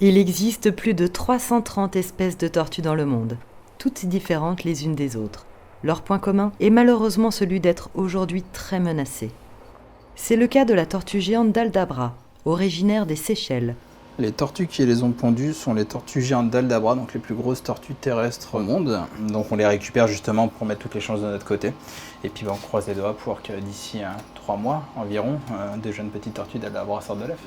Il existe plus de 330 espèces de tortues dans le monde, toutes différentes les unes des autres. Leur point commun est malheureusement celui d'être aujourd'hui très menacées. C'est le cas de la tortue géante d'Aldabra, originaire des Seychelles. Les tortues qui les ont pondues sont les tortues géantes d'Aldabra, donc les plus grosses tortues terrestres au monde. Donc on les récupère justement pour mettre toutes les chances de notre côté. Et puis on croise les doigts pour que d'ici 3 mois environ, de jeunes petites tortues d'Aldabra sortent de l'œuf.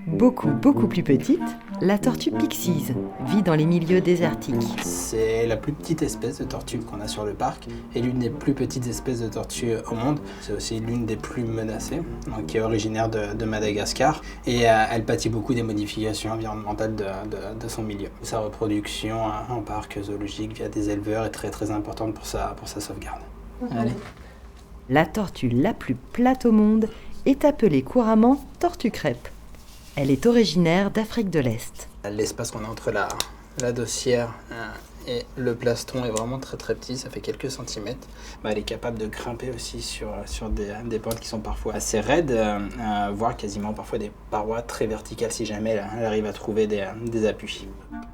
Beaucoup plus petite, la tortue Pixies vit dans les milieux désertiques. C'est la plus petite espèce de tortue qu'on a sur le parc et l'une des plus petites espèces de tortues au monde. C'est aussi l'une des plus menacées, donc qui est originaire de Madagascar et elle pâtit beaucoup des modifications environnementales de son milieu. Sa reproduction en parc zoologique via des éleveurs est très importante pour sa sauvegarde. Allez. La tortue la plus plate au monde est appelée couramment tortue crêpe. Elle est originaire d'Afrique de l'Est. L'espace qu'on a entre la dossière et le plastron est vraiment très petit, ça fait quelques centimètres. Elle est capable de grimper aussi sur des pentes qui sont parfois assez raides, voire quasiment parfois des parois très verticales si jamais elle arrive à trouver des appuis.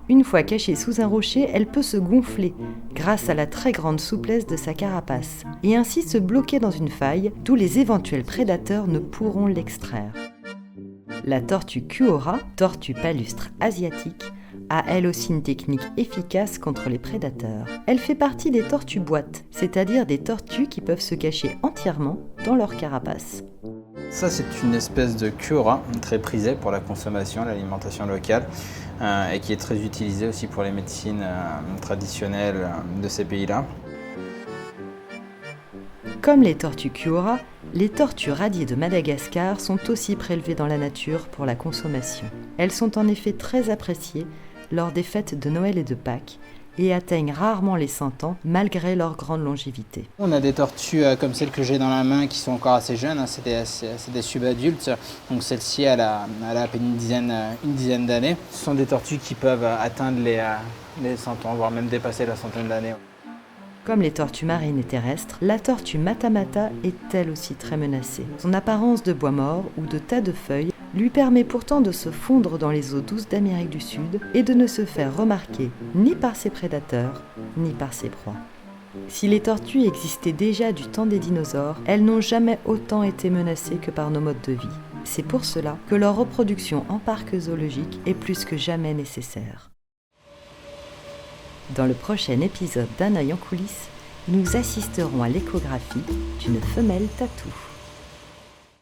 Une fois cachée sous un rocher, elle peut se gonfler grâce à la très grande souplesse de sa carapace et ainsi se bloquer dans une faille d'où les éventuels prédateurs ne pourront l'extraire. La tortue Kuora, tortue palustre asiatique, a elle aussi une technique efficace contre les prédateurs. Elle fait partie des tortues boîtes, c'est-à-dire des tortues qui peuvent se cacher entièrement dans leur carapace. Ça, c'est une espèce de Kuora très prisée pour la consommation, l'alimentation locale, et qui est très utilisée aussi pour les médecines traditionnelles de ces pays-là. Comme les tortues Kuora, les tortues radiées de Madagascar sont aussi prélevées dans la nature pour la consommation. Elles sont en effet très appréciées lors des fêtes de Noël et de Pâques et atteignent rarement les 100 ans malgré leur grande longévité. On a des tortues comme celle que j'ai dans la main qui sont encore assez jeunes, c'est des subadultes, donc celle-ci elle a à peine une dizaine d'années. Ce sont des tortues qui peuvent atteindre les 100 ans, voire même dépasser la centaine d'années. Comme les tortues marines et terrestres, la tortue matamata est elle aussi très menacée. Son apparence de bois mort ou de tas de feuilles lui permet pourtant de se fondre dans les eaux douces d'Amérique du Sud et de ne se faire remarquer ni par ses prédateurs, ni par ses proies. Si les tortues existaient déjà du temps des dinosaures, elles n'ont jamais autant été menacées que par nos modes de vie. C'est pour cela que leur reproduction en parc zoologique est plus que jamais nécessaire. Dans le prochain épisode d'Un œil en coulisses, nous assisterons à l'échographie d'une femelle tatou.